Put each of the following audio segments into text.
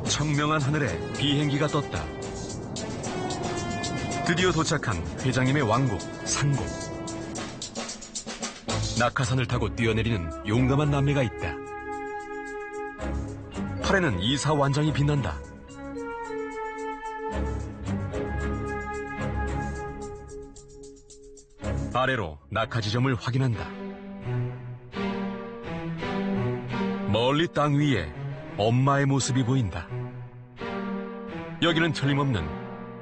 청명한 하늘에 비행기가 떴다. 드디어 도착한 회장님의 왕국 상공. 낙하산을 타고 뛰어내리는 용감한 남매가 있다. 팔에는 이사 완장이 빛난다. 아래로 낙하 지점을 확인한다. 멀리 땅 위에 엄마의 모습이 보인다. 여기는 틀림없는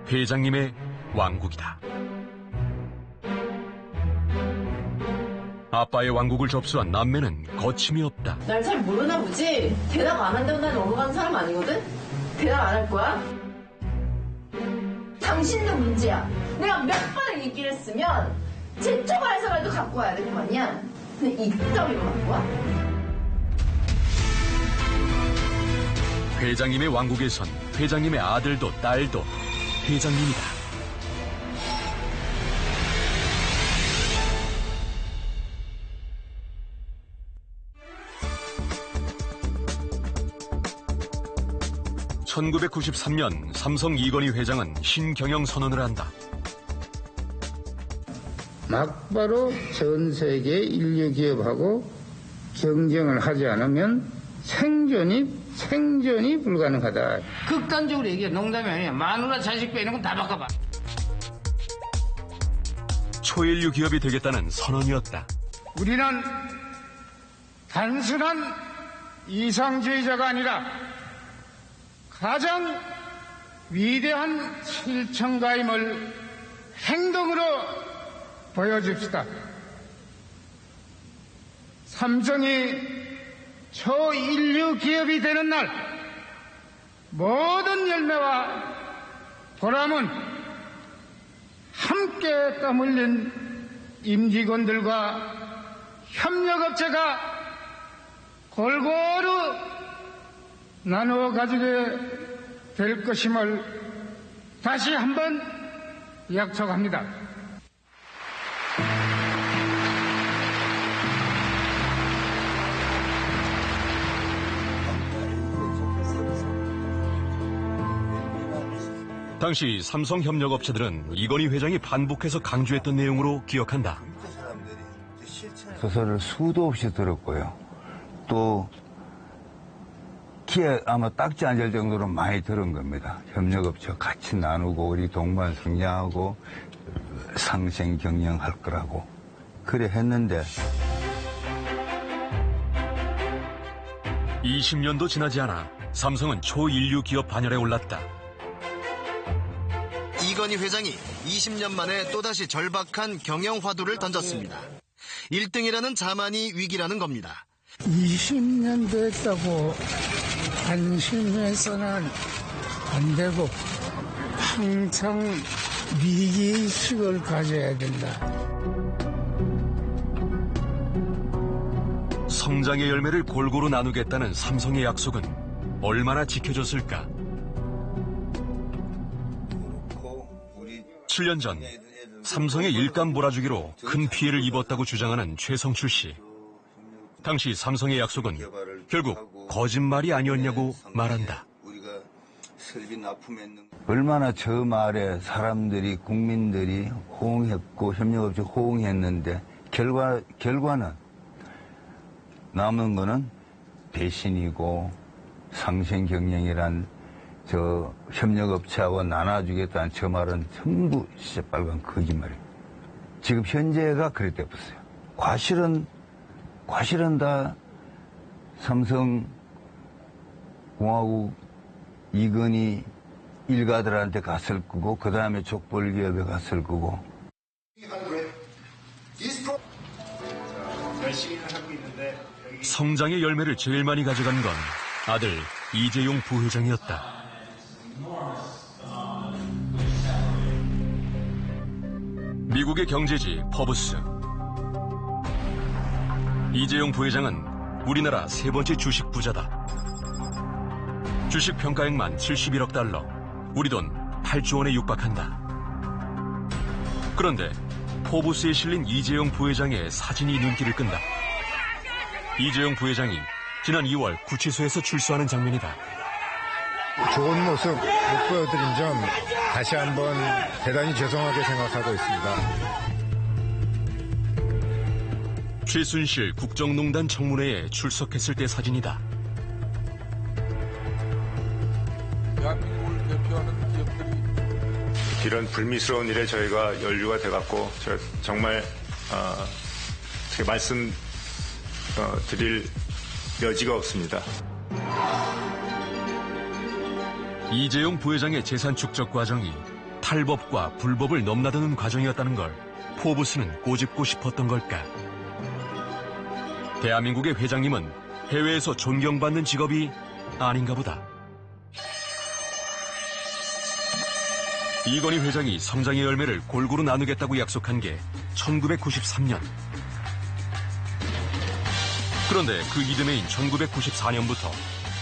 회장님의 왕국이다. 아빠의 왕국을 접수한 남매는 거침이 없다. 날 잘 모르나 보지? 대답 안 한다고 난 넘어가는 사람 아니거든? 대답 안 할 거야? 당신도 문제야. 내가 몇 번을 얘기를 했으면 제 초반에서라도 갖고 와야 될 거 아니야? 근데 이 따위로 갖고 와? 회장님의 왕국에선 회장님의 아들도 딸도 회장님이다. (1993년) 삼성 이건희 회장은 신경영 선언을 한다. 막바로 전 세계 인류 기업하고 경쟁을 하지 않으면 생존이 불가능하다. 극단적으로 얘기해. 농담이 아니야. 마누라 자식 빼는 건 다 바꿔봐. 초인류 기업이 되겠다는 선언이었다. 우리는 단순한 이상주의자가 아니라 가장 위대한 실천가임을 행동으로 보여줍시다. 삼성이 초인류 기업이 되는 날 모든 열매와 보람은 함께 땀 흘린 임직원들과 협력업체가 골고루 나누어 가지게 될 것임을 다시 한번 약속합니다. 당시 삼성협력업체들은 이건희 회장이 반복해서 강조했던 내용으로 기억한다. 소설을 수도 없이 들었고요. 또 귀에 아마 딱지 앉을 정도로 많이 들은 겁니다. 협력업체 같이 나누고 우리 동반성장하고 상생 경영할 거라고 그래 했는데 20년도 지나지 않아 삼성은 초인류 기업 반열에 올랐다. 이건희 회장이 20년 만에 또다시 절박한 경영 화두를 던졌습니다. 1등이라는 자만이 위기라는 겁니다. 20년 됐다고 안심해서는 안 되고 항상 위기의식을 가져야 된다. 성장의 열매를 골고루 나누겠다는 삼성의 약속은 얼마나 지켜졌을까? 7년 전 삼성의 일감 몰아주기로 큰 피해를 입었다고 주장하는 최성출 씨. 당시 삼성의 약속은 결국 거짓말이 아니었냐고 말한다. 얼마나 저 말에 사람들이 국민들이 호응했고 협력업체 호응했는데 결과는 남은 거는 배신이고 상생 경영이란 저 협력업체하고 나눠주겠다는 저 말은 전부 시뻘건 거짓말이에요. 지금 현재가 그랬대 보세요. 과실은 다 삼성공화국 이건희 일가들한테 갔을 거고 그 다음에 족벌기업에 갔을 거고. 성장의 열매를 제일 많이 가져간 건 아들 이재용 부회장이었다. 미국의 경제지 퍼브스. 이재용 부회장은 우리나라 세 번째 주식 부자다. 주식 평가액만 71억 달러, 우리 돈 8조 원에 육박한다. 그런데 포브스에 실린 이재용 부회장의 사진이 눈길을 끈다. 이재용 부회장이 지난 2월 구치소에서 출소하는 장면이다. 좋은 모습 못 보여드린 점 다시 한번 대단히 죄송하게 생각하고 있습니다. 최순실 국정농단 청문회에 출석했을 때 사진이다. 대한민국을 대표하는 기업들이 이런 불미스러운 일에 저희가 연루가 돼갖고 정말 어떻게 말씀 드릴 여지가 없습니다. 이재용 부회장의 재산 축적 과정이 탈법과 불법을 넘나드는 과정이었다는 걸 포브스는 꼬집고 싶었던 걸까? 대한민국의 회장님은 해외에서 존경받는 직업이 아닌가 보다. 이건희 회장이 성장의 열매를 골고루 나누겠다고 약속한 게 1993년. 그런데 그 이듬해인 1994년부터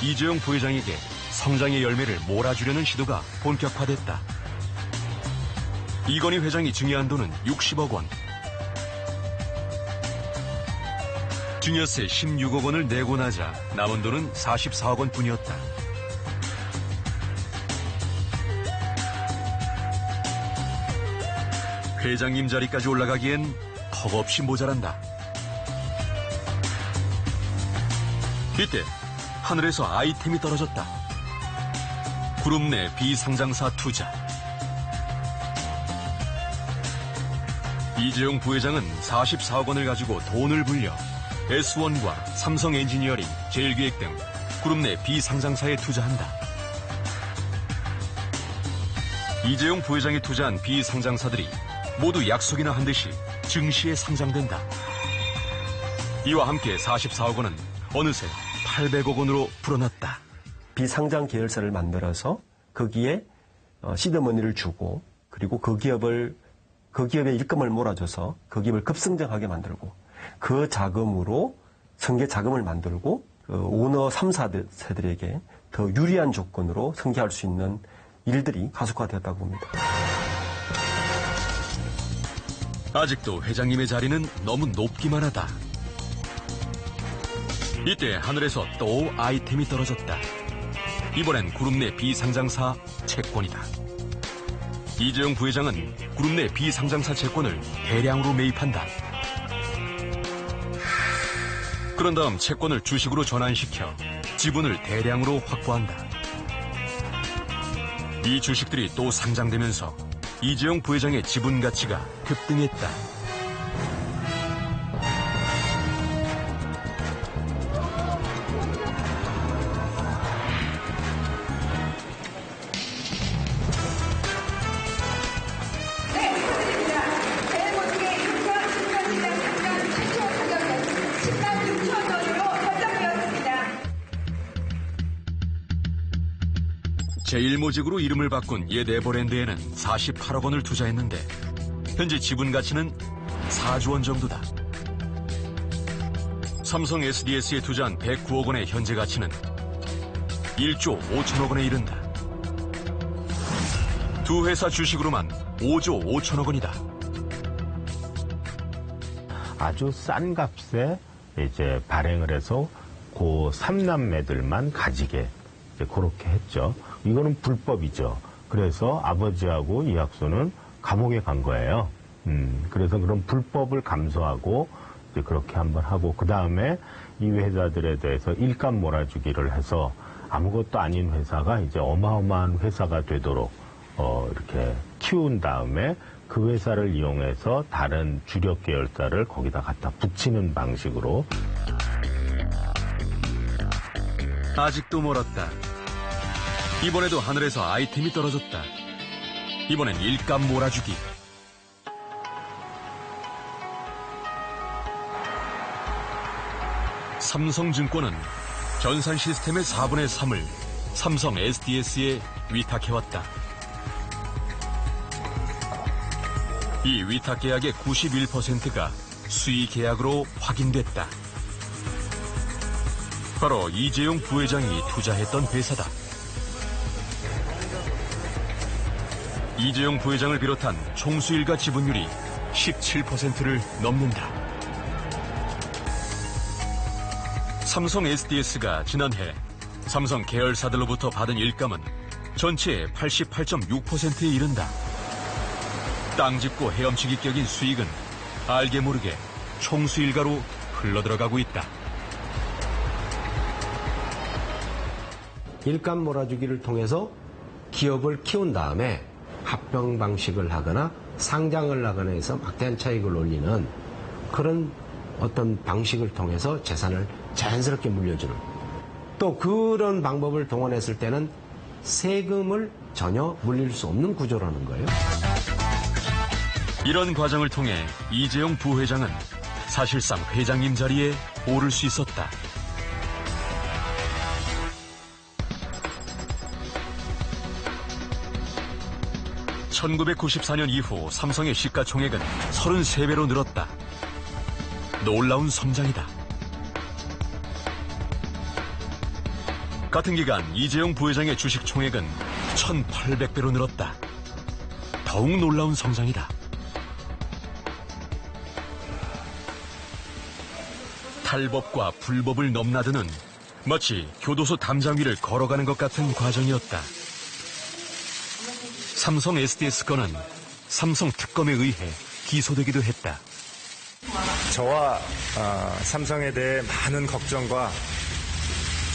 이재용 부회장에게 성장의 열매를 몰아주려는 시도가 본격화됐다. 이건희 회장이 증여한 돈은 60억 원. 증여세 16억 원을 내고 나자 남은 돈은 44억 원 뿐이었다. 회장님 자리까지 올라가기엔 턱없이 모자란다. 이때 하늘에서 아이템이 떨어졌다. 그룹 내 비상장사 투자. 이재용 부회장은 44억 원을 가지고 돈을 불려 S1과 삼성 엔지니어링, 제일기획 등 그룹 내 비상장사에 투자한다. 이재용 부회장이 투자한 비상장사들이 모두 약속이나 한 듯이 증시에 상장된다. 이와 함께 44억 원은 어느새 800억 원으로 불어났다. 비상장 계열사를 만들어서 거기에 시드머니를 주고 그리고 그 기업에 일감을 몰아줘서 그 기업을 급성장하게 만들고 그 자금으로 승계 자금을 만들고 오너 3사들에게 더 유리한 조건으로 승계할 수 있는 일들이 가속화되었다고 봅니다. 아직도 회장님의 자리는 너무 높기만 하다. 이때 하늘에서 또 아이템이 떨어졌다. 이번엔 그룹 내 비상장사 채권이다. 이재용 부회장은 그룹 내 비상장사 채권을 대량으로 매입한다. 그런 다음 채권을 주식으로 전환시켜 지분을 대량으로 확보한다. 이 주식들이 또 상장되면서 이재용 부회장의 지분 가치가 급등했다. 제일모직으로 이름을 바꾼 옛 에버랜드에는 48억 원을 투자했는데 현재 지분 가치는 4조 원 정도다. 삼성 SDS에 투자한 109억 원의 현재 가치는 1조 5천억 원에 이른다. 두 회사 주식으로만 5조 5천억 원이다. 아주 싼 값에 이제 발행을 해서 그 삼남매들만 가지게 이제 그렇게 했죠. 이거는 불법이죠. 그래서 아버지하고 이학수는 감옥에 간 거예요. 그래서 그런 불법을 감수하고 이제 그렇게 한번 하고 그 다음에 이 회사들에 대해서 일감 몰아주기를 해서 아무것도 아닌 회사가 이제 어마어마한 회사가 되도록 이렇게 키운 다음에 그 회사를 이용해서 다른 주력 계열사를 거기다 갖다 붙이는 방식으로. 아직도 멀었다. 이번에도 하늘에서 아이템이 떨어졌다. 이번엔 일감 몰아주기. 삼성증권은 전산 시스템의 4분의 3을 삼성 SDS에 위탁해왔다. 이 위탁 계약의 91%가 수의 계약으로 확인됐다. 바로 이재용 부회장이 투자했던 회사다. 이재용 부회장을 비롯한 총수일가 지분율이 17%를 넘는다. 삼성 SDS가 지난해 삼성 계열사들로부터 받은 일감은 전체의 88.6%에 이른다. 땅짚고 헤엄치기 격인 수익은 알게 모르게 총수일가로 흘러들어가고 있다. 일감 몰아주기를 통해서 기업을 키운 다음에 합병 방식을 하거나 상장을 하거나 해서 막대한 차익을 올리는 그런 어떤 방식을 통해서 재산을 자연스럽게 물려주는, 또 그런 방법을 동원했을 때는 세금을 전혀 물릴 수 없는 구조라는 거예요. 이런 과정을 통해 이재용 부회장은 사실상 회장님 자리에 오를 수 있었다. (1994년) 이후 삼성의 시가총액은 33배로 늘었다. 놀라운 성장이다. 같은 기간 이재용 부회장의 주식 총액은 1,800배로 늘었다. 더욱 놀라운 성장이다. 탈법과 불법을 넘나드는 마치 교도소 담장 위를 걸어가는 것 같은 과정이었다. 삼성 SDS 건은 삼성 특검에 의해 기소되기도 했다. 저와 삼성에 대해 많은 걱정과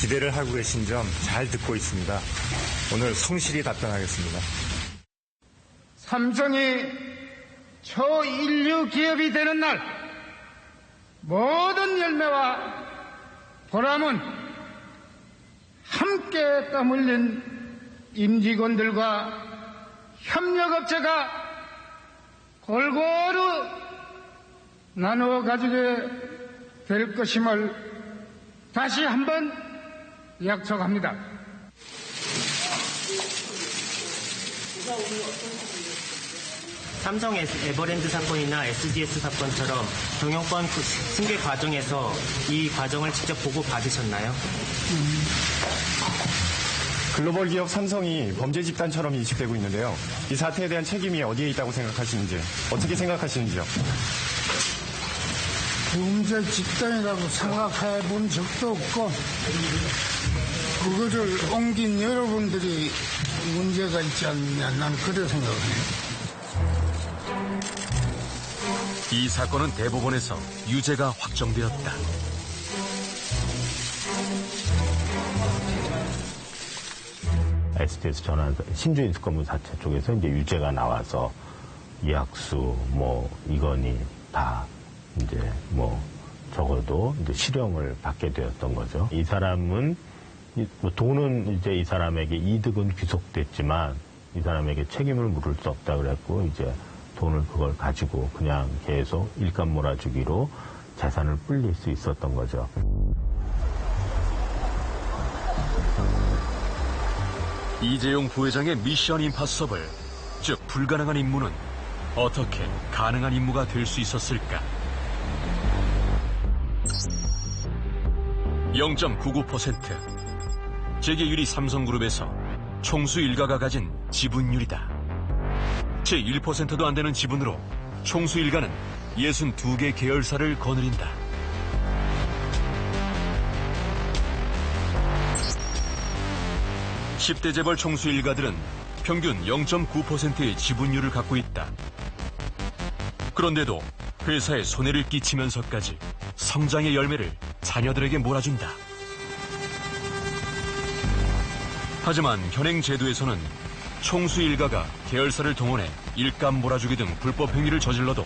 기대를 하고 계신 점 잘 듣고 있습니다. 오늘 성실히 답변하겠습니다. 삼성이 초인류 기업이 되는 날 모든 열매와 보람은 함께 땀 흘린 임직원들과 협력업체가 골고루 나누어 가지게 될 것임을 다시 한번 약속합니다. 삼성 에버랜드 사건이나 SDS 사건처럼 경영권 승계 과정에서 이 과정을 직접 보고 받으셨나요? 글로벌 기업 삼성이 범죄 집단처럼 인식되고 있는데요. 이 사태에 대한 책임이 어디에 있다고 생각하시는지, 어떻게 생각하시는지요? 범죄 집단이라고 생각해 본 적도 없고 그거를 옮긴 여러분들이 문제가 있지 않느냐, 난 그렇게 생각해요. 이 사건은 대법원에서 유죄가 확정되었다. SDS 전환 신주인수건물 사태 쪽에서 이제 유죄가 나와서 이학수, 이건희 다 이제 적어도 이제 실형을 받게 되었던 거죠. 이 사람은 돈은 이제 이 사람에게 이득은 귀속됐지만 이 사람에게 책임을 물을 수 없다 그랬고 이제 돈을 그걸 가지고 그냥 계속 일감 몰아주기로 재산을 불릴 수 있었던 거죠. 이재용 부회장의 미션 임파서블, 즉 불가능한 임무는 어떻게 가능한 임무가 될 수 있었을까? 0.99%. 재계 1위 삼성그룹에서 총수 일가가 가진 지분율이다. 제 1%도 안 되는 지분으로 총수 일가는 62개 계열사를 거느린다. (10대) 재벌 총수 일가들은 평균 0.9%의 지분율을 갖고 있다. 그런데도 회사에 손해를 끼치면서까지 성장의 열매를 자녀들에게 몰아준다. 하지만 현행 제도에서는 총수 일가가 계열사를 동원해 일감 몰아주기 등 불법 행위를 저질러도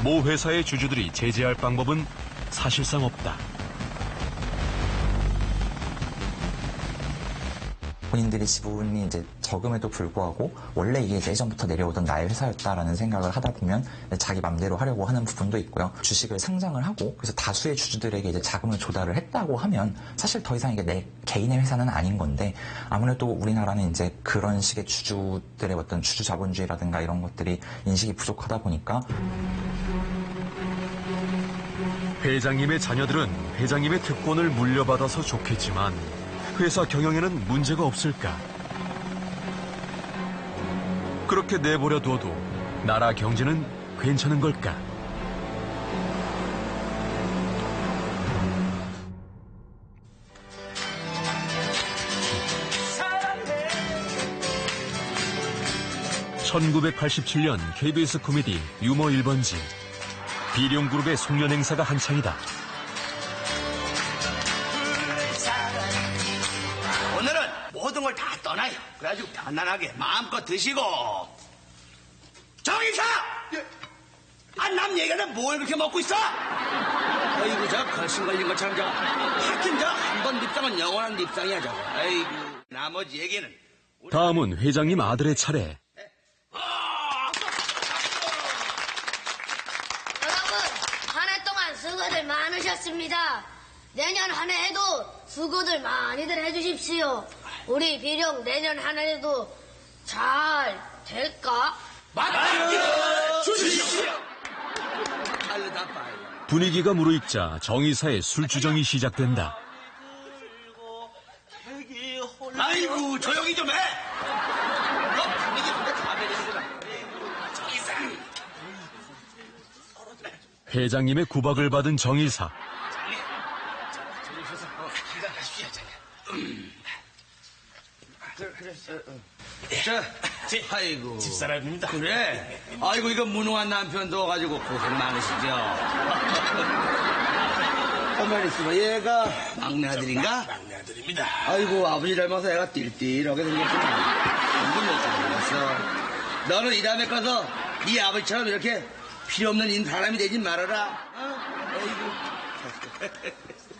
모 회사의 주주들이 제재할 방법은 사실상 없다. 본인들의 지분이 이제 적음에도 불구하고 원래 이게 예전부터 내려오던 나의 회사였다라는 생각을 하다 보면 자기 맘대로 하려고 하는 부분도 있고요. 주식을 상장을 하고 그래서 다수의 주주들에게 이제 자금을 조달을 했다고 하면 사실 더 이상 이게 내 개인의 회사는 아닌 건데 아무래도 우리나라는 이제 그런 식의 주주들의 어떤 주주 자본주의라든가 이런 것들이 인식이 부족하다 보니까 회장님의 자녀들은 회장님의 특권을 물려받아서 좋겠지만 회사 경영에는 문제가 없을까? 그렇게 내버려 둬도 나라 경제는 괜찮은 걸까? 1987년 KBS 코미디 유머 1번지 비룡그룹의 송년 행사가 한창이다. 오늘은 모든 걸 다 떠나요. 그래가지고 편안하게 마음껏 드시고. 정의사! 남 얘기는 뭘 그렇게 먹고 있어? 아이고, 저 걸신 걸린 것처럼 저거. 하여튼 저 한 번 밉상은 영원한 밉상이야, 저거. 아이고, 나머지 얘기는. 다음은 회장님 아들의 차례. 여러분, 한 해 동안 수고들 많으셨습니다. 내년 한 해에도 수고들 많이들 해주십시오. 우리 비룡 내년 한 해에도 잘 될까? 맡겨주십시오! 분위기가 무르익자 정의사의 술주정이 시작된다. 아이고, 조용히 좀 해! 너 분위기 근데 다 배려주구나. 정의사! 회장님의 구박을 받은 정의사. 아이고. 집사람입니다. 그래? 아이고, 이거 무능한 남편 둬가지고 고생 많으시죠? 가만히 있어봐. 얘가 막내 아들인가? 막내 아들입니다. 아이고, 아버지 닮아서 애가 띨띨하게 생겼구나. 공부 못 잘했어. 너는 이 다음에 가서 네 아버지처럼 이렇게 필요 없는 사람이 되지 말아라. 아이고.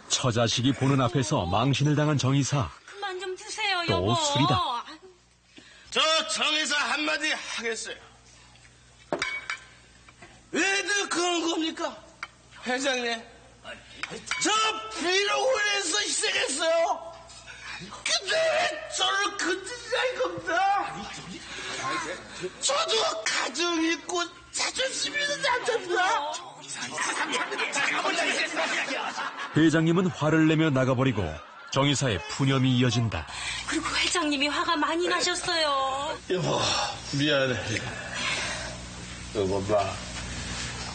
처자식이 보는 앞에서 망신을 당한 정의사. 그만 좀 드세요, 또 여보. 술이다. 저 정의사 한마디 하겠어요. 왜들 그런 겁니까? 회장님, 저 비룡원에서 희생했어요. 근데 왜 저를 건드리는 겁니다? 저도 가정 있고 자존심 있는 남자입니다. 회장님은 화를 내며 나가버리고 정의사의 푸념이 이어진다. 그리고 회장님이 화가 많이 나셨어요. 여보, 미안해. 여보, 봐.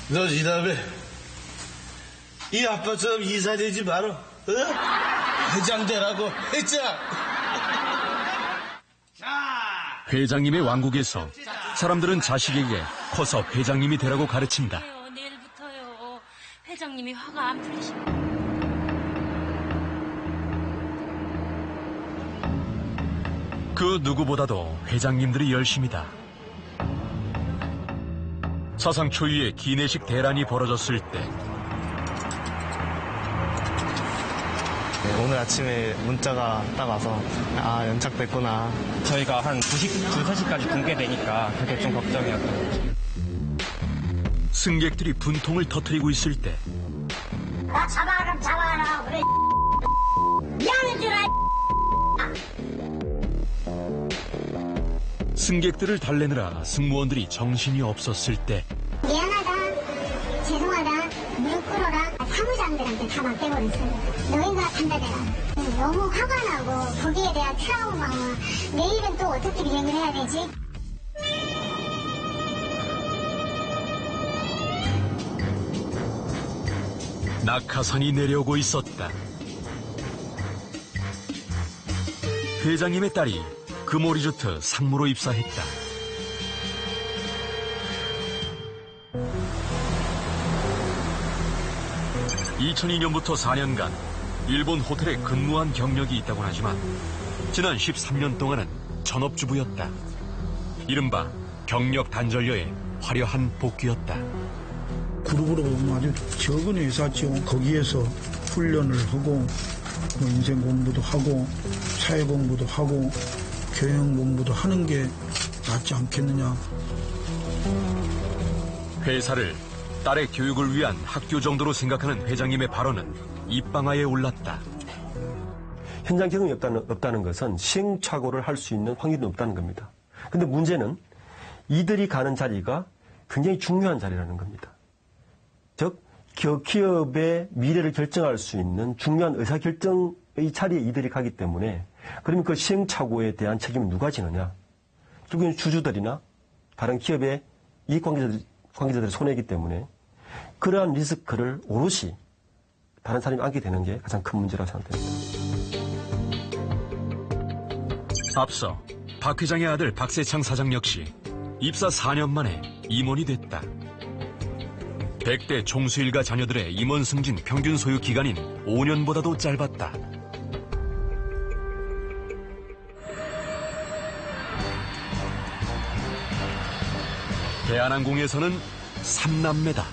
너 이 다음에 이 아빠처럼 이사되지 마라. 어? 회장 되라고, 회장. 회장님의 왕국에서 사람들은 자식에게 커서 회장님이 되라고 가르친다. 내일부터요. 회장님이 화가 안 풀리시면. 그 누구보다도 회장님들이 열심이다. 사상 초유의 기내식 대란이 벌어졌을 때 오늘 아침에 문자가 딱 와서 연착됐구나. 저희가 한 2시, 3시까지 공개되니까 그게 좀 걱정이었거든요. 승객들이 분통을 터뜨리고 있을 때 나 잡아라 그래. 미안해 주라. 승객들을 달래느라 승무원들이 정신이 없었을 때 미안하다, 죄송하다, 무릎 꿇어라. 사무장들한테 다 맡겨버렸어요. 너희가 판단해라. 너무 화가 나고 거기에 대한 트라우마와 내일은 또 어떻게 비행을 해야 되지? 낙하산이 내려오고 있었다. 회장님의 딸이 금오리조트 상무로 입사했다. (2002년부터) 4년간 일본 호텔에 근무한 경력이 있다고 하지만 지난 13년 동안은 전업주부였다. 이른바 경력 단절녀의 화려한 복귀였다. 그룹으로 보면 아주 적은 회사죠. 거기에서 훈련을 하고 인생 공부도 하고 사회 공부도 하고 교양 공부도 하는 게 낫지 않겠느냐. 회사를 딸의 교육을 위한 학교 정도로 생각하는 회장님의 발언은 입방아에 올랐다. 현장 경험이 없다는 것은 시행착오를 할 수 있는 확률이 높다는 겁니다. 근데 문제는 이들이 가는 자리가 굉장히 중요한 자리라는 겁니다. 즉, 기업의 미래를 결정할 수 있는 중요한 의사결정의 자리에 이들이 가기 때문에 그러면 그 시행착오에 대한 책임을 누가 지느냐? 결국엔 주주들이나 다른 기업의 이익관계자들의 손해이기 때문에 그러한 리스크를 오롯이 다른 사람이 안게 되는 게 가장 큰 문제라고 생각됩니다. 앞서 박 회장의 아들 박세창 사장 역시 입사 4년 만에 임원이 됐다. 100대 총수일가 자녀들의 임원 승진 평균 소요 기간인 5년보다도 짧았다. 대한항공에서는 3남매다.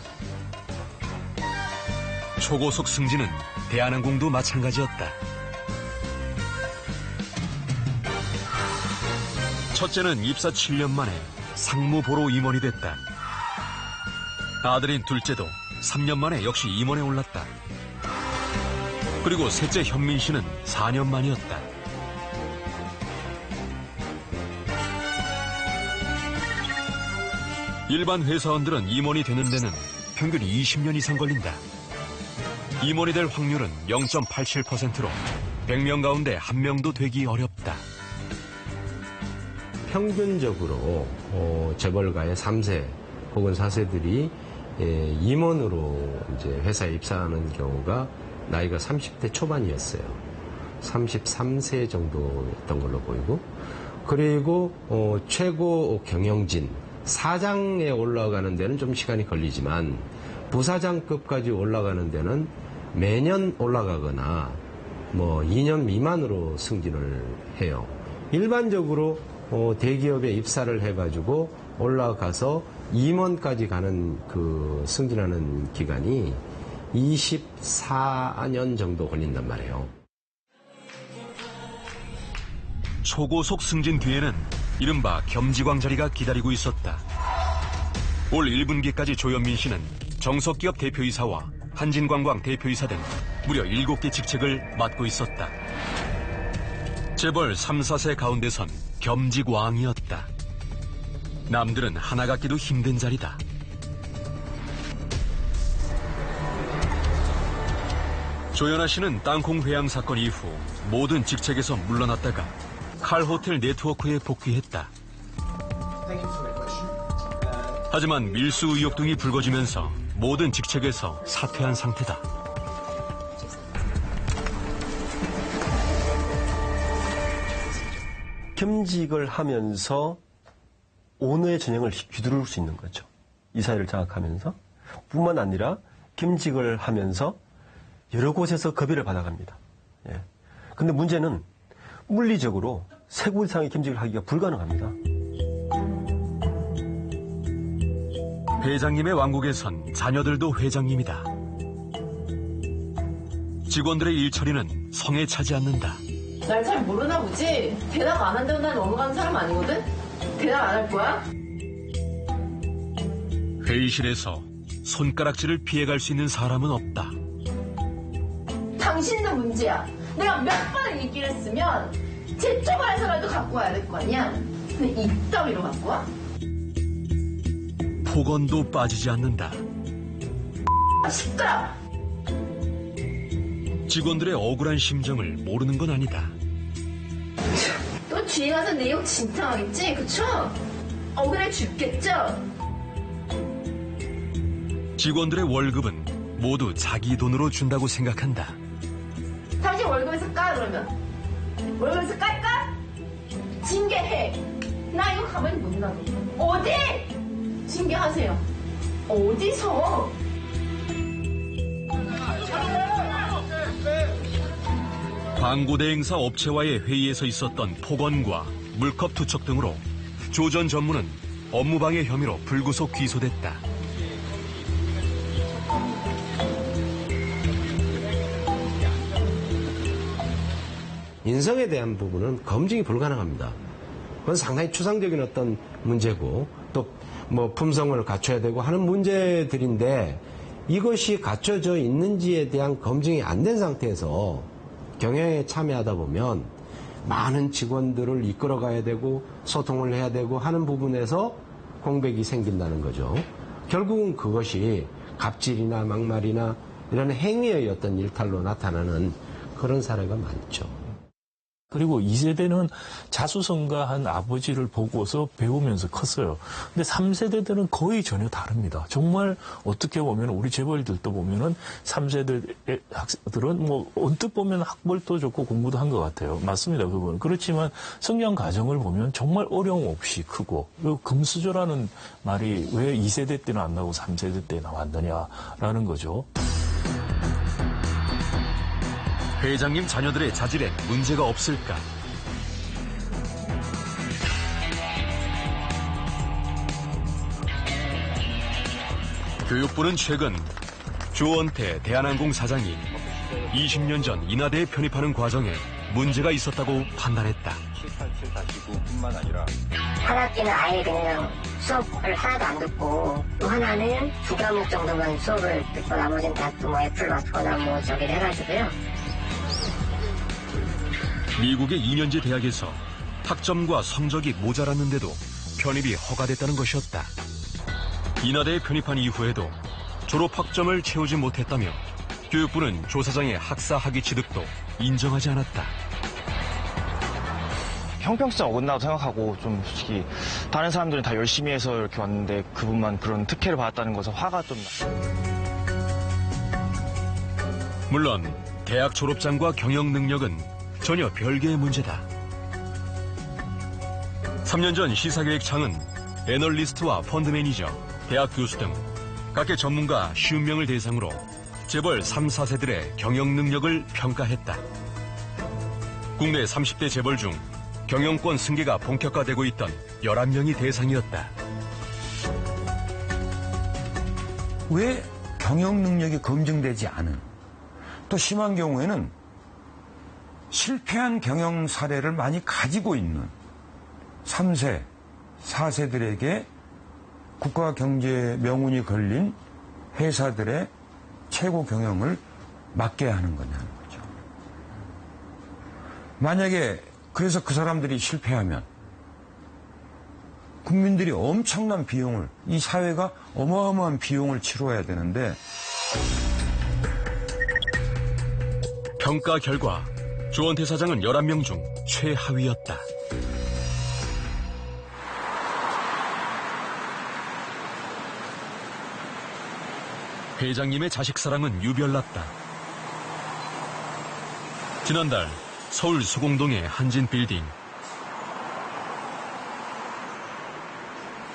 초고속 승진은 대한항공도 마찬가지였다. 첫째는 입사 7년 만에 상무보로 임원이 됐다. 아들인 둘째도 3년 만에 역시 임원에 올랐다. 그리고 셋째 현민 씨는 4년 만이었다. 일반 회사원들은 임원이 되는 데는 평균 20년 이상 걸린다. 임원이 될 확률은 0.87%로 100명 가운데 1명도 되기 어렵다. 평균적으로 재벌가의 3세 혹은 4세들이 임원으로 이제 회사에 입사하는 경우가 나이가 30대 초반이었어요. 33세 정도였던 걸로 보이고, 그리고 최고 경영진 사장에 올라가는 데는 좀 시간이 걸리지만 부사장급까지 올라가는 데는 매년 올라가거나 뭐 2년 미만으로 승진을 해요. 일반적으로 대기업에 입사를 해가지고 올라가서 임원까지 가는 그 승진하는 기간이 24년 정도 걸린단 말이에요. 초고속 승진 뒤에는 이른바 겸직왕 자리가 기다리고 있었다. 올 1분기까지 조현민 씨는 정석기업 대표이사와 한진관광 대표이사 등 무려 7개 직책을 맡고 있었다. 재벌 3, 4세 가운데선 겸직왕이었다. 남들은 하나 갖기도 힘든 자리다. 조연아 씨는 땅콩 회항 사건 이후 모든 직책에서 물러났다가 칼호텔 네트워크에 복귀했다. 하지만 밀수 의혹 등이 불거지면서 모든 직책에서 사퇴한 상태다. 겸직을 하면서 오너의 전형을 휘두를 수 있는 거죠. 이사회를 장악하면서. 뿐만 아니라 겸직을 하면서 여러 곳에서 급여를 받아갑니다. 예. 근데 문제는 물리적으로 3곳 이상의 겸직을 하기가 불가능합니다. 회장님의 왕국에선 자녀들도 회장님이다. 직원들의 일처리는 성에 차지 않는다. 날 잘 모르나 보지? 대답 안 한다고 난 넘어가는 사람 아니거든? 대답 안 할 거야? 회의실에서 손가락질을 피해갈 수 있는 사람은 없다. 당신도 문제야. 내가 몇 번을 얘기를 했으면 제 쪽을 해서라도 갖고 와야 될 거 아니야? 근데 이따위로 갖고 와? 폭언도 빠지지 않는다. 시끄러! 직원들의 억울한 심정을 모르는 건 아니다. 또 뒤에 가서 내 욕 진탕하겠지? 그쵸? 억울해 죽겠죠? 직원들의 월급은 모두 자기 돈으로 준다고 생각한다. 당신 월급에서 까 그러면? 월급에서 깔까? 징계해! 나 이거 가만히 못 놔둬. 어디? 징계하세요. 어디서? 광고 대행사 업체와의 회의에서 있었던 폭언과 물컵 투척 등으로 조 전 전무는 업무방해 혐의로 불구속 기소됐다. 인성에 대한 부분은 검증이 불가능합니다. 그건 상당히 추상적인 어떤 문제고 또 뭐 품성을 갖춰야 되고 하는 문제들인데 이것이 갖춰져 있는지에 대한 검증이 안 된 상태에서 경영에 참여하다 보면 많은 직원들을 이끌어가야 되고 소통을 해야 되고 하는 부분에서 공백이 생긴다는 거죠. 결국은 그것이 갑질이나 막말이나 이런 행위의 어떤 일탈로 나타나는 그런 사례가 많죠. 그리고 2세대는 자수성가한 아버지를 보고서 배우면서 컸어요. 근데 3세대들은 거의 전혀 다릅니다. 정말 어떻게 보면 우리 재벌들도 보면은 3세대 학생들은 뭐 언뜻 보면 학벌도 좋고 공부도 한 것 같아요. 맞습니다. 그건. 그렇지만 성장 과정을 보면 정말 어려움 없이 크고 그리고 금수저라는 말이 왜 2세대 때는 안 나오고 3세대 때 나왔느냐라는 거죠. 회장님 자녀들의 자질에 문제가 없을까? 교육부는 최근 조원태 대한항공 사장이 20년 전 인하대에 편입하는 과정에 문제가 있었다고 판단했다. 787-9뿐만 아니라 한 학기는 아예 그냥 수업을 하나도 안 듣고 또 하나는 2과목 정도만 수업을 듣고 나머지는 다 또 뭐 애플 맞거나 뭐 저기를 해가지고요. 미국의 2년제 대학에서 학점과 성적이 모자랐는데도 편입이 허가됐다는 것이었다. 인하대에 편입한 이후에도 졸업 학점을 채우지 못했다며 교육부는 조 사장의 학사 학위 취득도 인정하지 않았다. 형평성 어긋나고 생각하고 좀 솔직히 다른 사람들은 다 열심히 해서 이렇게 왔는데 그분만 그런 특혜를 받았다는 것은 화가 좀 나. 물론 대학 졸업장과 경영 능력은 전혀 별개의 문제다. 3년 전 시사기획창은 애널리스트와 펀드 매니저, 대학 교수 등 각계 전문가 50명을 대상으로 재벌 3, 4세들의 경영 능력을 평가했다. 국내 30대 재벌 중 경영권 승계가 본격화되고 있던 11명이 대상이었다. 왜 경영 능력이 검증되지 않은, 또 심한 경우에는 실패한 경영 사례를 많이 가지고 있는 3세, 4세들에게 국가 경제 명운이 걸린 회사들의 최고 경영을 맡겨야 하는 거냐는 거죠. 만약에 그래서 그 사람들이 실패하면 국민들이 엄청난 비용을, 이 사회가 어마어마한 비용을 치러야 되는데 평가 결과 조원태 사장은 11명 중 최하위였다. 회장님의 자식 사랑은 유별났다. 지난달 서울 수공동의 한진 빌딩.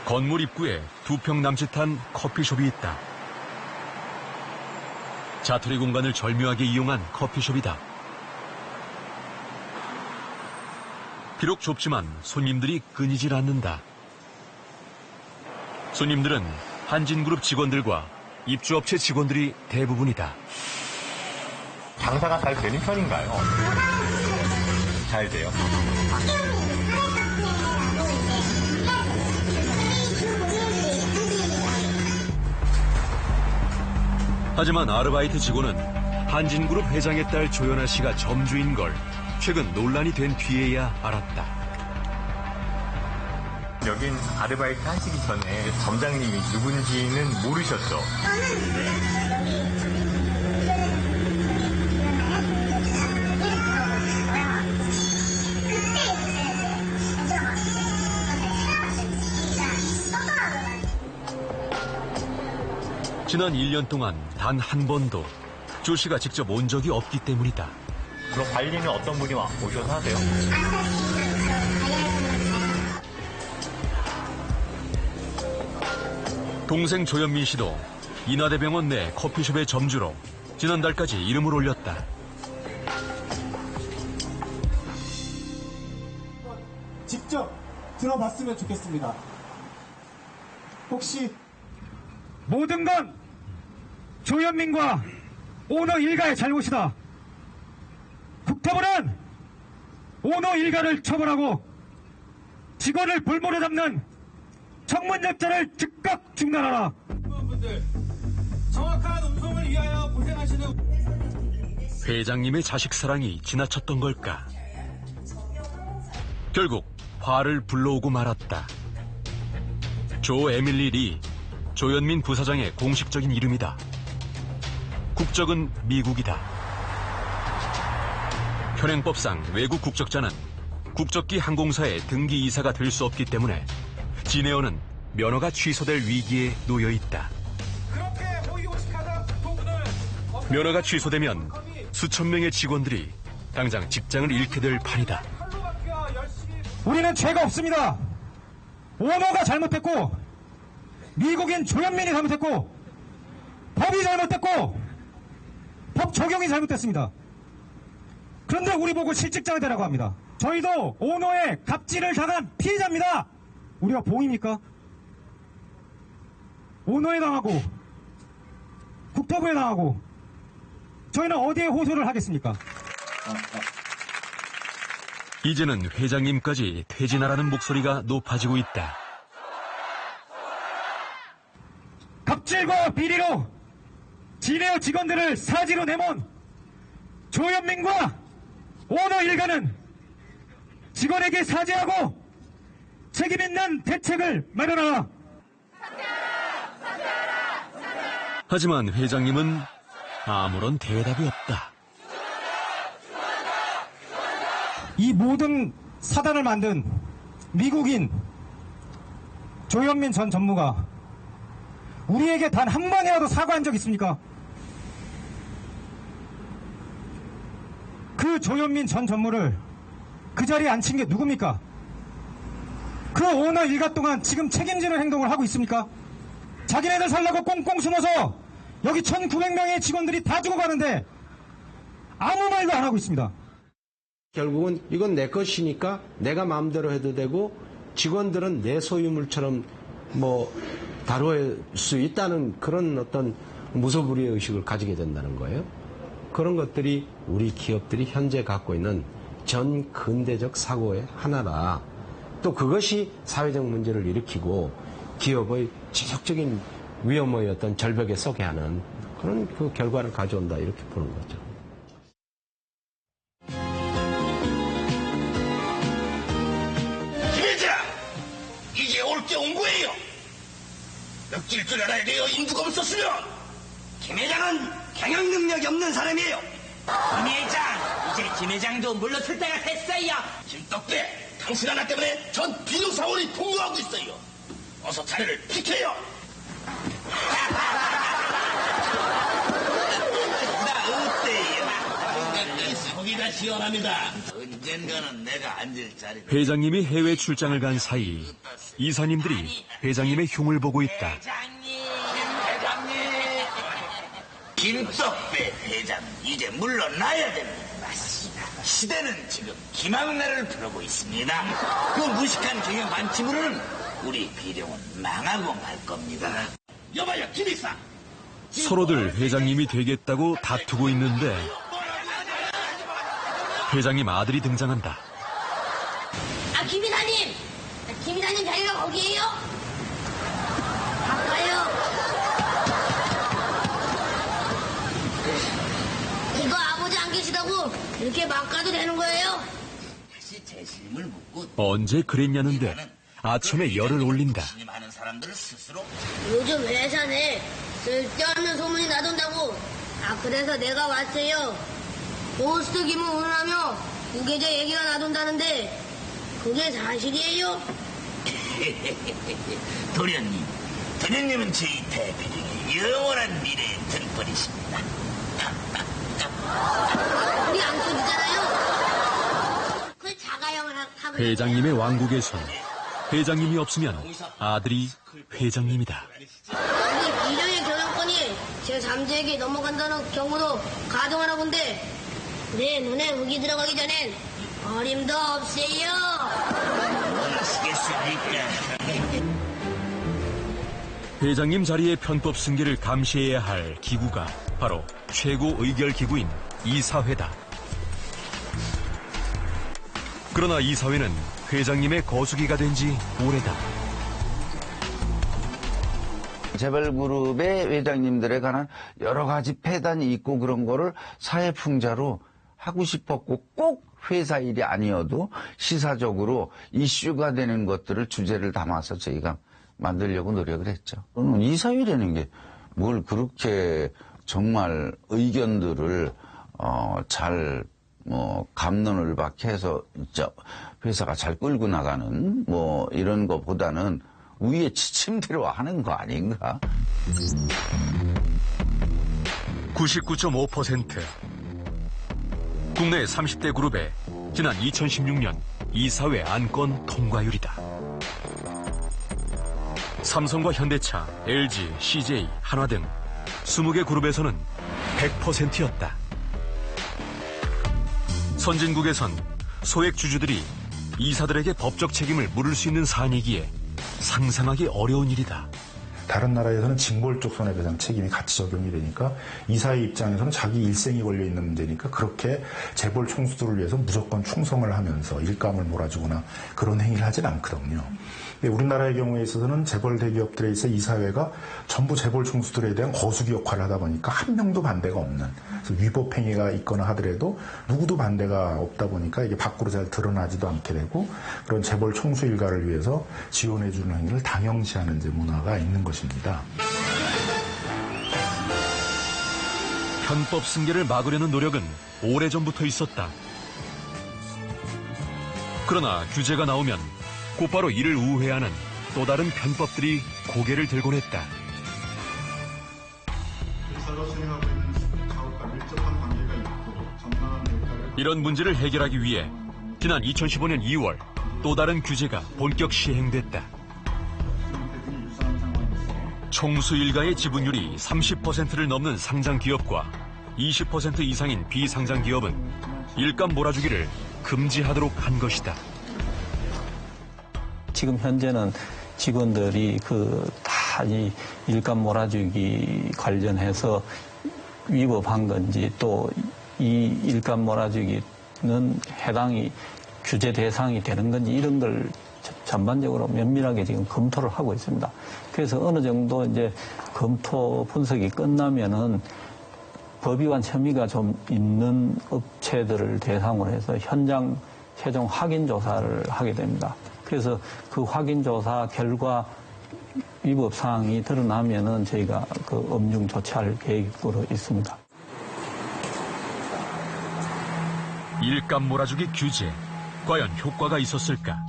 건물 입구에 2평 남짓한 커피숍이 있다. 자투리 공간을 절묘하게 이용한 커피숍이다. 비록 좁지만 손님들이 끊이질 않는다. 손님들은 한진그룹 직원들과 입주업체 직원들이 대부분이다. 장사가 잘 되는 편인가요? 잘 돼요? 하지만 아르바이트 직원은 한진그룹 회장의 딸 조연아 씨가 점주인 걸 최근 논란이 된 뒤에야 알았다. 여긴 아르바이트 하시기 전에 점장님이 누군지는 모르셨죠? 지난 1년 동안 단 한 번도 조 씨가 직접 온 적이 없기 때문이다. 그럼 관리는 어떤 분이 오셔서 하세요? 동생 조현민 씨도 인하대병원 내 커피숍의 점주로 지난달까지 이름을 올렸다. 직접 들어봤으면 좋겠습니다. 혹시 모든 건 조현민과 오너 일가의 잘못이다. 국토부는 오너 일가를 처벌하고 직원을 볼모로 잡는 청문접자를 즉각 중단하라. 분들 정확한 운송을 위하여 고생하시는 회장님의 자식 사랑이 지나쳤던 걸까? 결국 화를 불러오고 말았다. 조 에밀리 리, 조현민 부사장의 공식적인 이름이다. 국적은 미국이다. 현행법상 외국 국적자는 국적기 항공사의 등기 이사가 될 수 없기 때문에 진에어는 면허가 취소될 위기에 놓여 있다. 면허가 취소되면 수천 명의 직원들이 당장 직장을 잃게 될 판이다. 우리는 죄가 없습니다. 오너가 잘못했고, 미국인 조현민이 잘못했고, 법이 잘못됐고, 법 적용이 잘못됐습니다. 그런데 우리 보고 실직자가 되라고 합니다. 저희도 오너의 갑질을 당한 피해자입니다. 우리가 봉입니까? 오너에 당하고, 국토부에 당하고, 저희는 어디에 호소를 하겠습니까? 이제는 회장님까지 퇴진하라는 목소리가 높아지고 있다. 갑질과 비리로 진에어 직원들을 사지로 내몬 조현민과 오너 일가는 직원에게 사죄하고 책임 있는 대책을 마련하라. 하지만 회장님은 아무런 대답이 없다. 이 모든 사단을 만든 미국인 조현민 전 전무가 우리에게 단 한 번이라도 사과한 적 있습니까? 그 조현민 전 전무를 그 자리에 앉힌 게 누굽니까? 그 오너 일가 동안 지금 책임지는 행동을 하고 있습니까? 자기네들 살라고 꽁꽁 숨어서 여기 1,900명의 직원들이 다 죽어가는데 아무 말도 안 하고 있습니다. 결국은 이건 내 것이니까 내가 마음대로 해도 되고 직원들은 내 소유물처럼 다룰 수 있다는 그런 어떤 무소불위의 의식을 가지게 된다는 거예요. 그런 것들이 우리 기업들이 현재 갖고 있는 전 근대적 사고의 하나라. 또 그것이 사회적 문제를 일으키고 기업의 지속적인 위험의 어떤 절벽에 서게 하는 그런 그 결과를 가져온다 이렇게 보는 거죠. 김 회장! 이제 올 때 온 거예요. 멱질 줄 알아야 돼요. 인두가 없었으면. 김 회장은 경영 능력이 없는 사람이에요. 김 회장, 이제 김 회장도 물러설 때가 됐어요. 김떡대, 당신 하나 때문에 전 비정사원이 폭로하고 있어요. 어서 자리를 비켜요. 나 어때요? 속이가 시원합니다. 언젠가는 내가 앉을 자리. 회장님이 해외 출장을 간 사이 이사님들이 회장님의 흉을 보고 있다. 김떡배 회장 이제 물러나야 됩니다. 맞습니다. 시대는 지금 기망날을 부르고 있습니다. 그 무식한 경영 반침으로는 우리 비룡은 망하고 말 겁니다. 여봐요, 김이사. 서로들 회장님이 되겠다고 다투고 있는데 회장님 아들이 등장한다. 김 이사님! 김 이사님 자리가 거기에요? 바꿔요. 이거 아버지 안 계시다고 이렇게 막 가도 되는 거예요? 다시 재심을 묻고 언제 그랬냐는데 아첨에 열을 올린다. 하는 사람들을 스스로 요즘 회사 내 쓸데없는 소문이 나돈다고. 그래서 내가 왔어요. 포스트 기문 운운하며 우계자 얘기가 나돈다는데 그게 사실이에요? 도련님은 저희 대표적인 영원한 미래의 등불이십니다. 우리 안 쏘지잖아요. 그 자가용을 하고. 회장님의 왕국에선 회장님이 없으면 아들이 회장님이다. 우리 비룡의 경영권이 제3자에게 넘어간다는 경우도 가정하나 본데 내 눈에 흙이 들어가기 전엔 어림도 없어요. 회장님 자리의 편법 승계를 감시해야 할 기구가 바로 최고 의결 기구인 이사회다. 그러나 이사회는 회장님의 거수기가 된 지 오래다. 재벌그룹의 회장님들에 관한 여러 가지 폐단이 있고 그런 거를 사회풍자로 하고 싶었고 꼭 회사 일이 아니어도 시사적으로 이슈가 되는 것들을 주제를 담아서 저희가 만들려고 노력을 했죠. 이사회라는 게 뭘 그렇게 정말 의견들을 잘 갑론을박해서 진짜 회사가 잘 끌고 나가는 이런 거보다는 위에 지침대로 하는 거 아닌가? 99.5%. 국내 30대 그룹의 지난 2016년 이사회 안건 통과율이다. 삼성과 현대차, LG, CJ, 한화 등 20개 그룹에서는 100%였다. 선진국에선 소액 주주들이 이사들에게 법적 책임을 물을 수 있는 사안이기에 상상하기 어려운 일이다. 다른 나라에서는 징벌적 손해배상 책임이 같이 적용이 되니까 이사의 입장에서는 자기 일생이 걸려있는 문제니까 그렇게 재벌 총수들을 위해서 무조건 충성을 하면서 일감을 몰아주거나 그런 행위를 하진 않거든요. 근데 우리나라의 경우에 있어서는 재벌 대기업들에 있어 이사회가 전부 재벌 총수들에 대한 거수기 역할을 하다 보니까 한 명도 반대가 없는, 그래서 위법 행위가 있거나 하더라도 누구도 반대가 없다 보니까 이게 밖으로 잘 드러나지도 않게 되고, 그런 재벌 총수 일가를 위해서 지원해주는 행위를 당연시하는 이제 문화가 있는 것입니다. 편법 승계를 막으려는 노력은 오래전부터 있었다. 그러나 규제가 나오면 곧바로 이를 우회하는 또 다른 편법들이 고개를 들곤 했다. 이런 문제를 해결하기 위해 지난 2015년 2월 또 다른 규제가 본격 시행됐다. 총수 일가의 지분율이 30%를 넘는 상장 기업과 20% 이상인 비상장 기업은 일감 몰아주기를 금지하도록 한 것이다. 지금 현재는 직원들이 다 이 일감 몰아주기 관련해서 위법한 건지, 또 이 일감 몰아주기는 해당이 규제 대상이 되는 건지, 이런 걸 전반적으로 면밀하게 지금 검토를 하고 있습니다. 그래서 어느 정도 이제 검토 분석이 끝나면은 법 위반 혐의가 좀 있는 업체들을 대상으로 해서 현장 최종 확인 조사를 하게 됩니다. 그래서 그 확인 조사 결과 위법 사항이 드러나면은 저희가 그 엄중 조치할 계획으로 있습니다. 일감 몰아주기 규제, 과연 효과가 있었을까?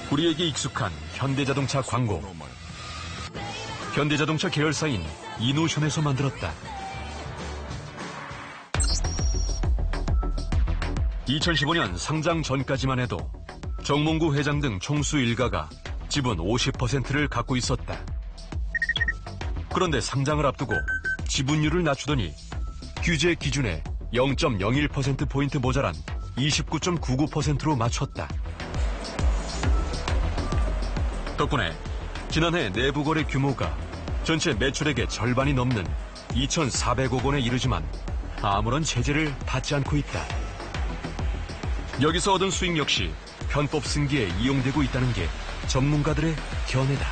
우리에게 익숙한 현대자동차 광고. 현대자동차 계열사인 이노션에서 만들었다. 2015년 상장 전까지만 해도 정몽구 회장 등 총수 일가가 지분 50%를 갖고 있었다. 그런데 상장을 앞두고 지분율을 낮추더니 규제 기준에 0.01%포인트 모자란 29.99%로 맞췄다. 덕분에 지난해 내부 거래 규모가 전체 매출액의 절반이 넘는 2,400억 원에 이르지만 아무런 제재를 받지 않고 있다. 여기서 얻은 수익 역시 편법 승계에 이용되고 있다는 게 전문가들의 견해다.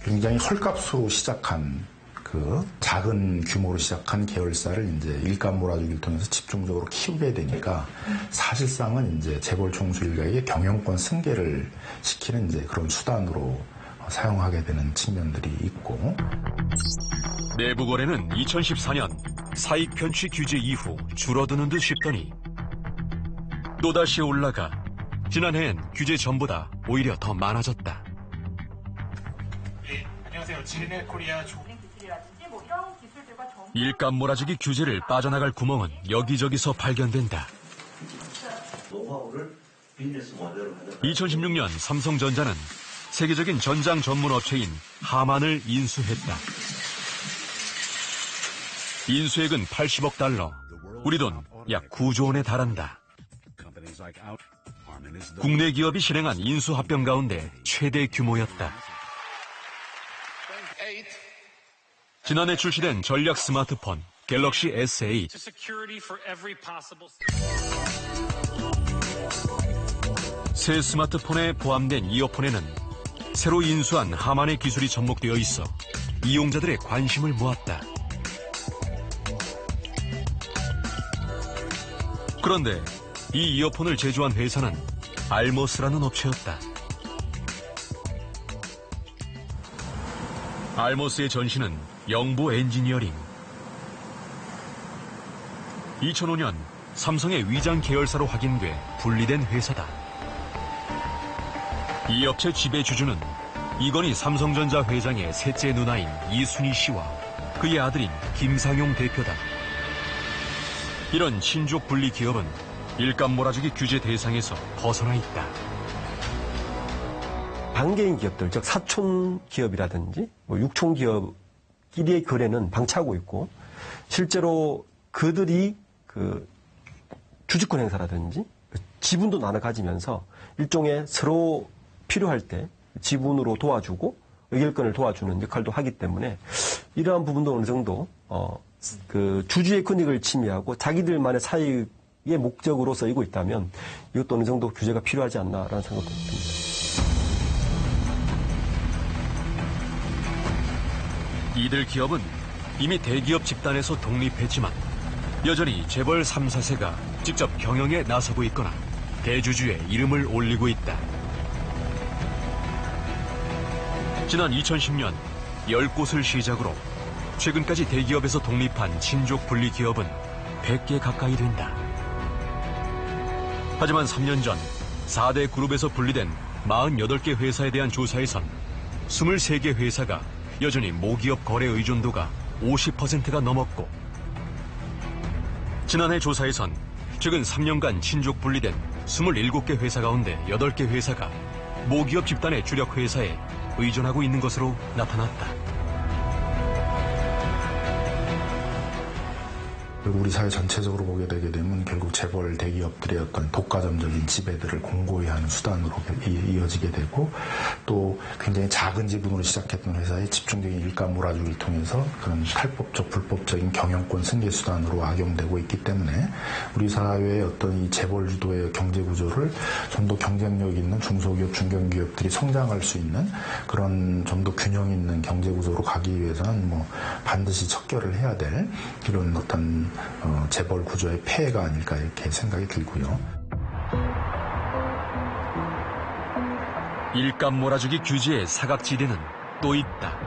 굉장히 헐값으로 시작한 작은 규모로 시작한 계열사를 이제 일감 몰아주기를 통해서 집중적으로 키우게 되니까 사실상은 이제 재벌 총수 일가에게 경영권 승계를 시키는 이제 그런 수단으로 사용하게 되는 측면들이 있고, 내부 거래는 2014년 사익 편취 규제 이후 줄어드는 듯 싶더니 또다시 올라가 지난해엔 규제 전보다 오히려 더 많아졌다. 네, 안녕하세요. 지네 코리아 일감 몰아주기 규제를 빠져나갈 구멍은 여기저기서 발견된다. 2016년 삼성전자는 세계적인 전장 전문 업체인 하만을 인수했다. 인수액은 80억 달러, 우리 돈 약 9조 원에 달한다. 국내 기업이 실행한 인수 합병 가운데 최대 규모였다. 지난해 출시된 전략 스마트폰 갤럭시 S8. 새 스마트폰에 포함된 이어폰에는 새로 인수한 하만의 기술이 접목되어 있어 이용자들의 관심을 모았다. 그런데 이 이어폰을 제조한 회사는 알모스라는 업체였다. 알모스의 전신은 영보 엔지니어링. 2005년 삼성의 위장 계열사로 확인돼 분리된 회사다. 이 업체 지배주주는 이건희 삼성전자 회장의 셋째 누나인 이순희 씨와 그의 아들인 김상용 대표다. 이런 친족 분리 기업은 일감 몰아주기 규제 대상에서 벗어나 있다. 반개인 기업들, 즉 사촌 기업이라든지 육촌 기업끼리의 거래는 방치하고 있고, 실제로 그들이 그 주주권 행사라든지 지분도 나눠 가지면서 일종의 서로 필요할 때 지분으로 도와주고 의결권을 도와주는 역할도 하기 때문에 이러한 부분도 어느 정도 그 주주의 권익을 침해하고 자기들만의 사익의 목적으로 쓰이고 있다면 이것도 어느 정도 규제가 필요하지 않나라는 생각도 듭니다. 이들 기업은 이미 대기업 집단에서 독립했지만 여전히 재벌 3, 4세가 직접 경영에 나서고 있거나 대주주의 이름을 올리고 있다. 지난 2010년 10곳을 시작으로 최근까지 대기업에서 독립한 친족 분리 기업은 100개 가까이 된다. 하지만 3년 전 4대 그룹에서 분리된 48개 회사에 대한 조사에선 23개 회사가 여전히 모기업 거래 의존도가 50%가 넘었고, 지난해 조사에선 최근 3년간 친족 분리된 27개 회사 가운데 8개 회사가 모기업 집단의 주력 회사에 의존하고 있는 것으로 나타났다. 우리 사회 전체적으로 보게 되게 되면 결국 재벌 대기업들의 어떤 독과점적인 지배들을 공고히 하는 수단으로 이어지게 되고, 또 굉장히 작은 지분으로 시작했던 회사의 집중적인 일감 몰아주기를 통해서 그런 탈법적 불법적인 경영권 승계 수단으로 악용되고 있기 때문에 우리 사회의 어떤 이 재벌 주도의 경제 구조를 좀 더 경쟁력 있는 중소기업, 중견기업들이 성장할 수 있는 그런 좀 더 균형 있는 경제 구조로 가기 위해서는 뭐 반드시 척결을 해야 될 그런 어떤 재벌 구조의 폐해가 아닐까 이렇게 생각이 들고요. 일감 몰아주기 규제의 사각지대는 또 있다.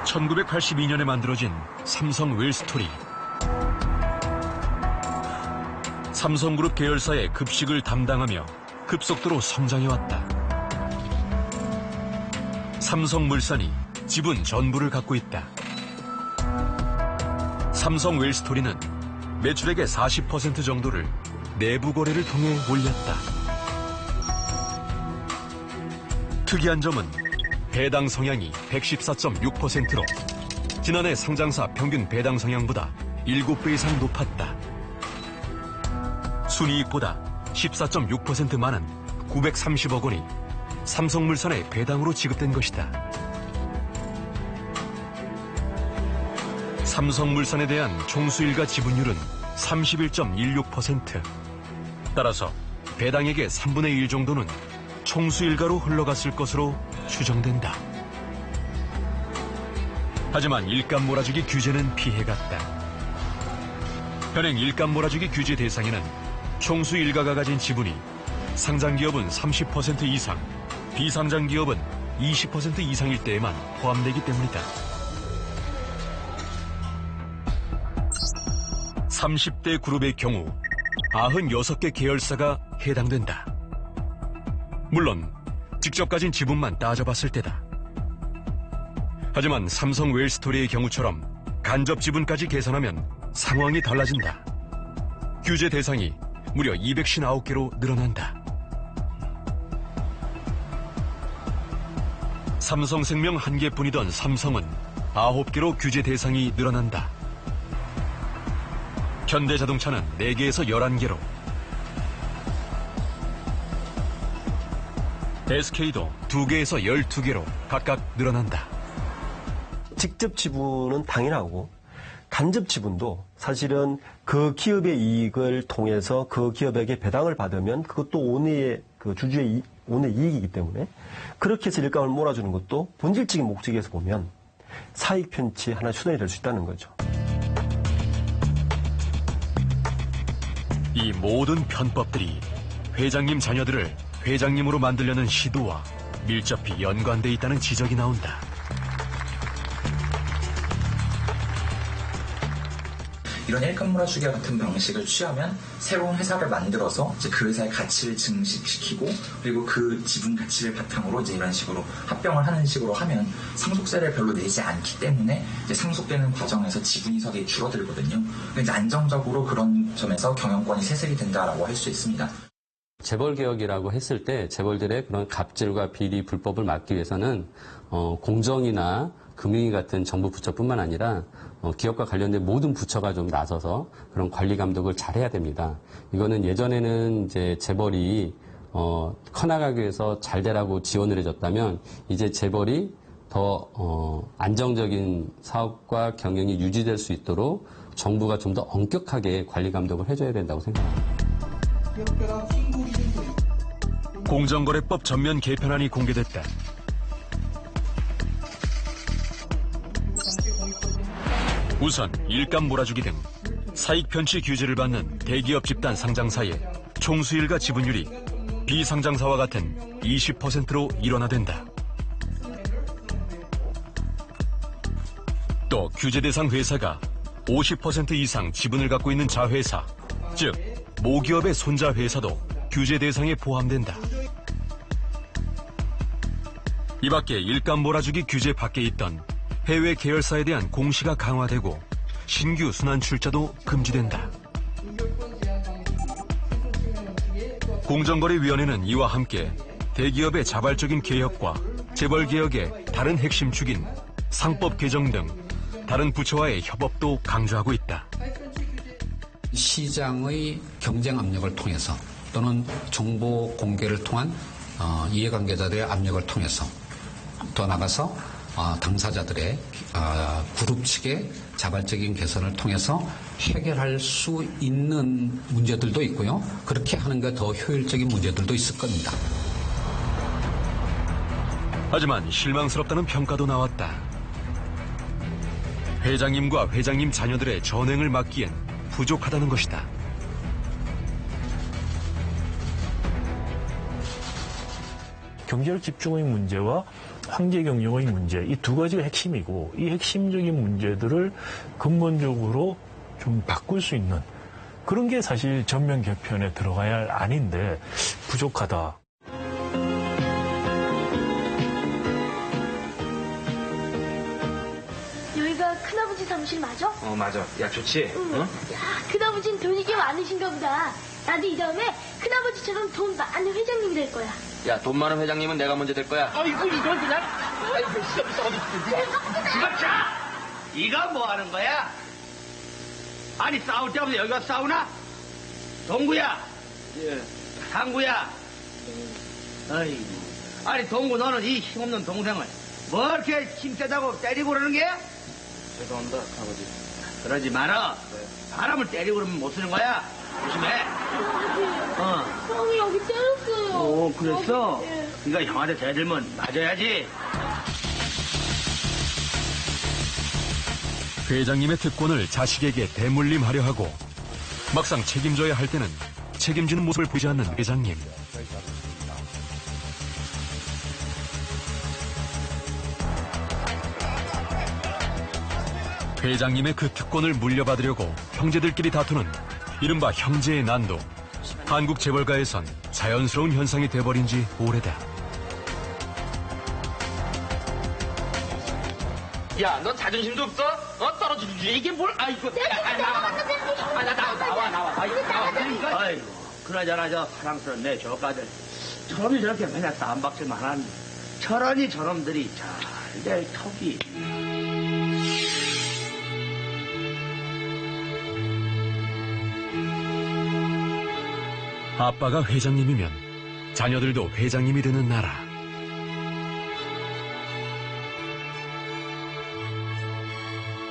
1982년에 만들어진 삼성 웰스토리. 삼성그룹 계열사의 급식을 담당하며 급속도로 성장해왔다. 삼성물산이 지분 전부를 갖고 있다. 삼성 웰스토리는 매출액의 40% 정도를 내부 거래를 통해 올렸다. 특이한 점은 배당 성향이 114.6%로 지난해 상장사 평균 배당 성향보다 7배 이상 높았다. 순이익보다 14.6% 많은 930억 원이 삼성물산의 배당으로 지급된 것이다. 삼성물산에 대한 총수일가 지분율은 31.16%. 따라서 배당액의 3분의 1 정도는 총수일가로 흘러갔을 것으로 추정된다. 하지만 일감 몰아주기 규제는 피해갔다. 현행 일감 몰아주기 규제 대상에는 총수일가가 가진 지분이 상장기업은 30% 이상, 비상장기업은 20% 이상일 때에만 포함되기 때문이다. 30대 그룹의 경우 96개 계열사가 해당된다. 물론 직접 가진 지분만 따져봤을 때다. 하지만 삼성 웰스토리의 경우처럼 간접 지분까지 계산하면 상황이 달라진다. 규제 대상이 무려 259개로 늘어난다. 삼성생명 1개뿐이던 삼성은 9개로 규제 대상이 늘어난다. 현대자동차는 4개에서 11개로, SK도 2개에서 12개로 각각 늘어난다. 직접 지분은 당연하고 간접 지분도 사실은 그 기업의 이익을 통해서 그 기업에게 배당을 받으면 그것도 오늘의 그 주주의 오늘 이익이기 때문에 그렇게 해서 일감을 몰아주는 것도 본질적인 목적에서 보면 사익 편취의 하나의 수단이 될 수 있다는 거죠. 이 모든 편법들이 회장님 자녀들을 회장님으로 만들려는 시도와 밀접히 연관돼 있다는 지적이 나온다. 이런 일감 몰아주기 같은 방식을 취하면 새로운 회사를 만들어서 이제 그 회사의 가치를 증식시키고 그리고 그 지분 가치를 바탕으로 이제 이런 식으로 합병을 하는 식으로 하면 상속세를 별로 내지 않기 때문에 이제 상속되는 과정에서 지분 이석이 줄어들거든요. 그러니까 이제 안정적으로 그런 점에서 경영권이 세습이 된다라고 할 수 있습니다. 재벌 개혁이라고 했을 때 재벌들의 그런 갑질과 비리 불법을 막기 위해서는 공정이나 금융위 같은 정부 부처뿐만 아니라 기업과 관련된 모든 부처가 좀 나서서 그런 관리 감독을 잘해야 됩니다. 이거는 예전에는 이제 재벌이 커나가기 위해서 잘 되라고 지원을 해줬다면 이제 재벌이 더 안정적인 사업과 경영이 유지될 수 있도록 정부가 좀 더 엄격하게 관리 감독을 해줘야 된다고 생각합니다. 공정거래법 전면 개편안이 공개됐다. 우선 일감 몰아주기 등 사익 편취 규제를 받는 대기업 집단 상장사의 총수일가 지분율이 비상장사와 같은 20%로 일원화된다. 또 규제 대상 회사가 50% 이상 지분을 갖고 있는 자회사, 즉 모기업의 손자회사도 규제 대상에 포함된다. 이 밖에 일감 몰아주기 규제 밖에 있던 해외 계열사에 대한 공시가 강화되고 신규 순환 출자도 금지된다. 공정거래위원회는 이와 함께 대기업의 자발적인 개혁과 재벌 개혁의 다른 핵심 축인 상법 개정 등 다른 부처와의 협업도 강조하고 있다. 시장의 경쟁 압력을 통해서 또는 정보 공개를 통한 이해관계자들의 압력을 통해서 더 나아가서 당사자들의 그룹 측의 자발적인 개선을 통해서 해결할 수 있는 문제들도 있고요. 그렇게 하는 게 더 효율적인 문제들도 있을 겁니다. 하지만 실망스럽다는 평가도 나왔다. 회장님과 회장님 자녀들의 전횡을 막기엔 부족하다는 것이다. 경제력 집중의 문제와 황제 경영의 문제, 이 두 가지가 핵심이고 이 핵심적인 문제들을 근본적으로 좀 바꿀 수 있는 그런 게 사실 전면 개편에 들어가야 할 안인데 부족하다. 여기가 큰아버지 사무실 맞아? 맞아. 야, 좋지? 응. 야, 큰아버지는 돈이 꽤 많으신가 보다. 나도 이 다음에 큰아버지처럼 돈 많은 회장님이 될 거야. 야, 돈 많은 회장님은 내가 먼저 될 거야. 아이고, 이건 그냥. 아이고, 이거 자! 이거 뭐 하는 거야? 아니, 싸울 때 없어. 여기 와서 싸우나? 동구야. 예. 상구야. 아이고. 아니, 동구, 너는 이 힘없는 동생을 뭐 이렇게 힘 세다고 때리고 그러는 게야? 죄송합니다, 아버지. 그러지 마라. 사람을 때리고 그러면 못 쓰는 거야. 조심해. 형이 여기 때렸어요. 그랬어? 예. 네가 형한테 대들면 맞아야지. 회장님의 특권을 자식에게 대물림하려 하고 막상 책임져야 할 때는 책임지는 모습을 보이지 않는 회장님. 회장님의 그 특권을 물려받으려고 형제들끼리 다투는 이른바 형제의 난도. 한국 재벌가에선 자연스러운 현상이 돼버린 지 오래다. 야, 너 자존심도 없어? 떨어지지. 이게 뭘, 아이고. 나와. 아이고, 그나저나 저 사랑스러운 내 조카들. 저놈이 저렇게 맨날 쌈박질만 하는 저러니 저놈들이 잘 될 턱이. 아빠가 회장님이면 자녀들도 회장님이 되는 나라.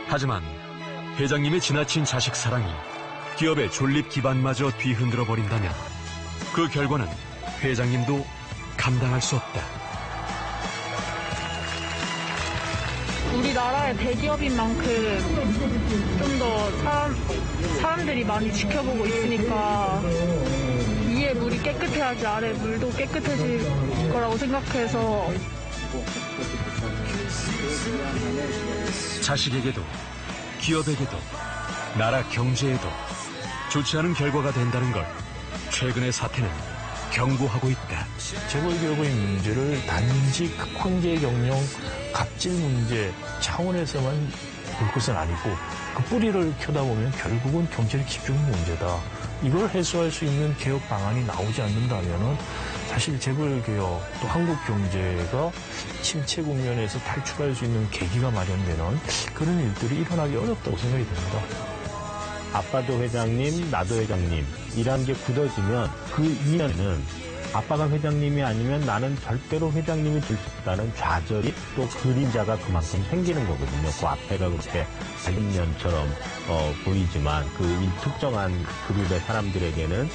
하지만 회장님의 지나친 자식 사랑이 기업의 존립 기반마저 뒤흔들어 버린다면 그 결과는 회장님도 감당할 수 없다. 우리나라의 대기업인 만큼 좀 더 사람들이 많이 지켜보고 있으니까 위에 물이 깨끗해야지 아래 물도 깨끗해질 거라고 생각해서 자식에게도 기업에게도 나라 경제에도 좋지 않은 결과가 된다는 걸 최근의 사태는 경고하고 있다. 재벌기업의 문제를 단지 황제 경영 갑질 문제 차원에서만 볼 것은 아니고 그 뿌리를 켜다보면 결국은 경제력 집중 문제다. 이걸 해소할 수 있는 개혁 방안이 나오지 않는다면은 사실 재벌개혁 또 한국 경제가 침체 국면에서 탈출할 수 있는 계기가 마련되는 그런 일들이 일어나기 어렵다고 생각이 듭니다. 아빠도 회장님, 나도 회장님 이란 게 굳어지면 그 이면에는 아빠가 회장님이 아니면 나는 절대로 회장님이 될 수 없다는 좌절이 또 그림자가 그만큼 생기는 거거든요. 그 앞에가 그렇게 달인면처럼 보이지만 그 특정한 그룹의 사람들에게는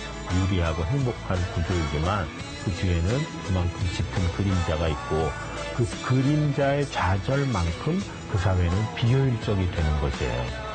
유리하고 행복한 구조이지만 그 뒤에는 그만큼 짙은 그림자가 있고 그 그림자의 좌절만큼 그 사회는 비효율적이 되는 것이에요.